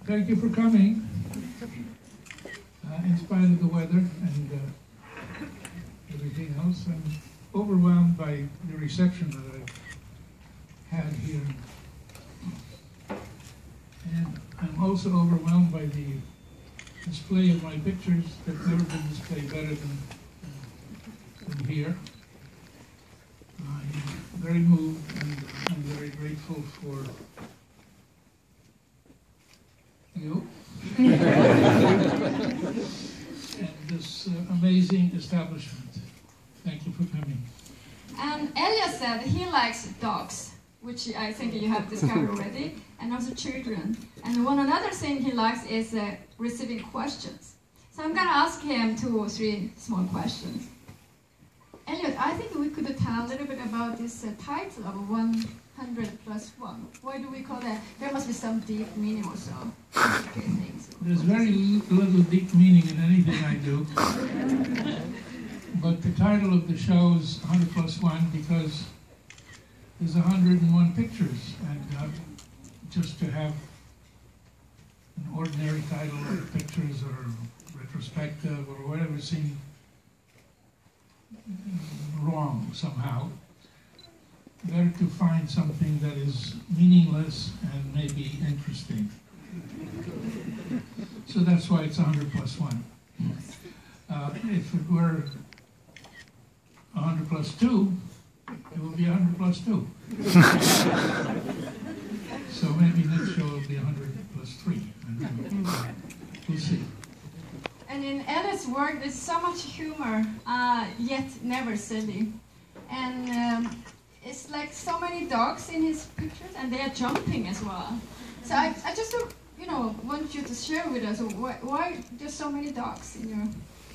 Thank you for coming, in spite of the weather and everything else. I'm overwhelmed by the reception that I've had here. And I'm also overwhelmed by the display of my pictures that have never been displayed better than here. I'm very moved and I'm very grateful for you and this amazing establishment. Thank you for coming. And Elliott said he likes dogs, which I think you have discovered already, and also children. And one another thing he likes is receiving questions. So I'm going to ask him 2 or 3 small questions. Elliott, I think we could tell a little bit about this title of 100 plus 1. Why do we call that? There must be some deep meaning or so. There's very little deep meaning in anything I do. But the title of the show is 100 plus 1 because there's 101 pictures, and just to have an ordinary title of pictures or retrospective or whatever seemed wrong somehow. Better to find something that is meaningless and maybe interesting. So that's why it's 100 plus 1. If it were 100 plus 2, it will be 100 plus 2. So maybe next show will be 100 plus 3. We'll see. And in Elliott's work, there's so much humor, yet never silly. And it's like so many dogs in his pictures, and they are jumping as well. So I just, want you to share with us why there's so many dogs in your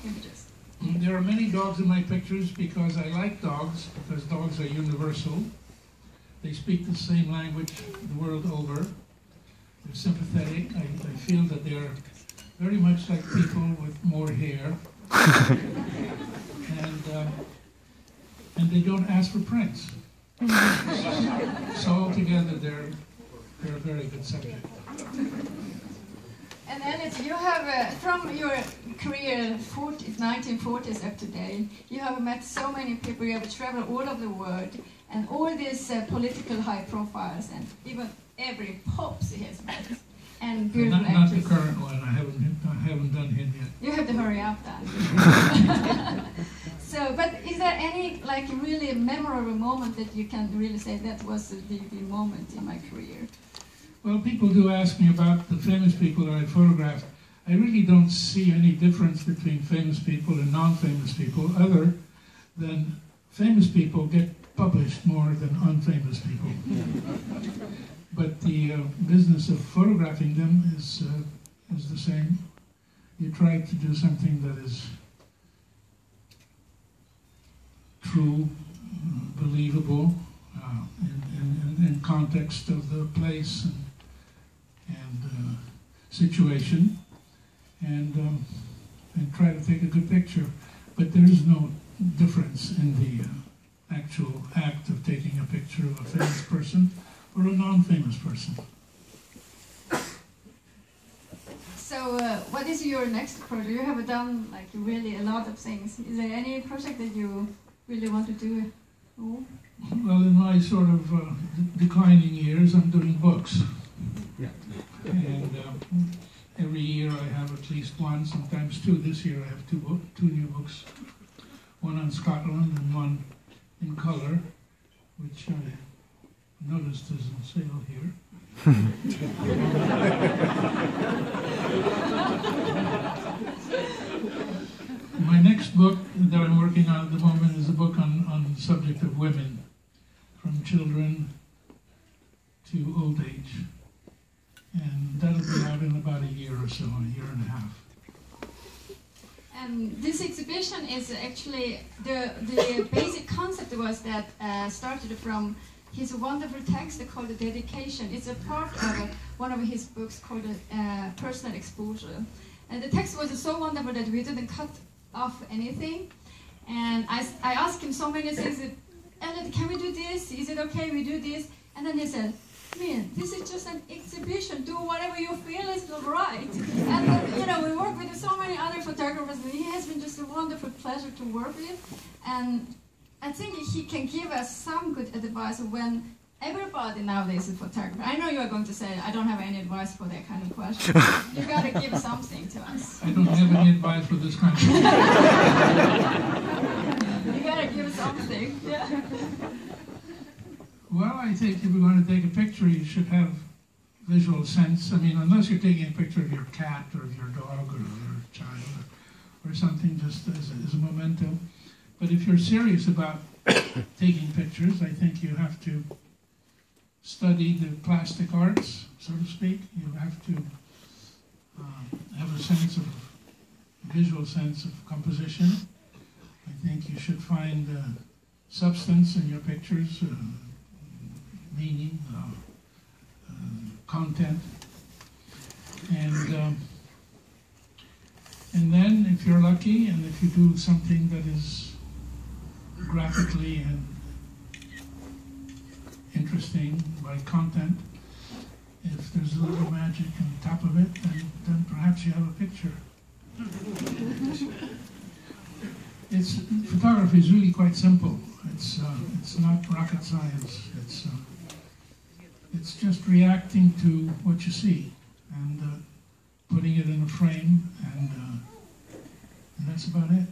images. There are many dogs in my pictures because I like dogs, because dogs are universal. They speak the same language the world over. They're sympathetic. I feel that they are very much like people with more hair. And they don't ask for prints. So altogether, they're a very good subject. And Elliott, you have, from your career, 1940s up to today, you have met so many people, you have traveled all over the world, and all these political high profiles, and even every pops he has met, and beautiful Not the current one, I haven't done him yet. You have to hurry up then. So, but is there any, really memorable moment that you can really say that was the moment in my career? Well, people do ask me about the famous people that I photographed. I really don't see any difference between famous people and non-famous people, other than famous people get published more than unfamous people. But the business of photographing them is the same. You try to do something that is true, believable, in context of the place and situation, and try to take a good picture. But there is no difference in the actual act of taking a picture of a famous person or a non-famous person. So, what is your next project? You have done really a lot of things. Is there any project that you really want to do? Oh. Well, in my sort of declining years, I'm doing books. Yeah. And every year I have at least one, sometimes 2. This year I have 2 new books. One on Scotland and one in color, which I noticed is on sale here. My next book that I'm working on at the moment is a book on the subject of women, from children to old age. And that'll be out in about a year or so, a year and a half. And this exhibition is actually, the basic concept was that started from his wonderful text called The Dedication. It's a part of one of his books called Personal Exposure. And the text was so wonderful that we didn't cut off anything. And I asked him so many things, Elliott, can we do this? Is it okay we do this? And then he said, I mean, this is just an exhibition. Do whatever you feel is right. And you know, we work with so many other photographers, and he has been just a wonderful pleasure to work with. And I think he can give us some good advice when everybody nowadays is a photographer. I know you are going to say, I don't have any advice for that kind of question. You got to give something to us. I don't have any advice for this kind of question. You got to give something. Yeah. Well, I think if you're going to take a picture, you should have visual sense. I mean, unless you're taking a picture of your cat or of your dog or your child or something just as a memento. But if you're serious about taking pictures, I think you have to study the plastic arts, so to speak. You have to have a visual sense of composition. I think you should find substance in your pictures, meaning, content, and then if you're lucky, and if you do something that is graphically and interesting by content, if there's a little magic on top of it, then perhaps you have a picture. Photography is really quite simple. It's not rocket science. It's just reacting to what you see and putting it in a frame, and that's about it.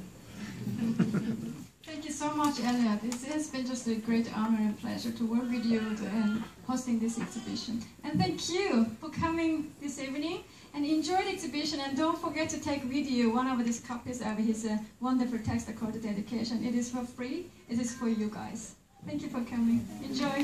Thank you so much, Elliott. It has been just a great honor and pleasure to work with you and hosting this exhibition. And thank you for coming this evening, and enjoy the exhibition. And don't forget to take with you one of these copies of his wonderful text called Dedication. It is for free. It is for you guys. Thank you for coming. Enjoy.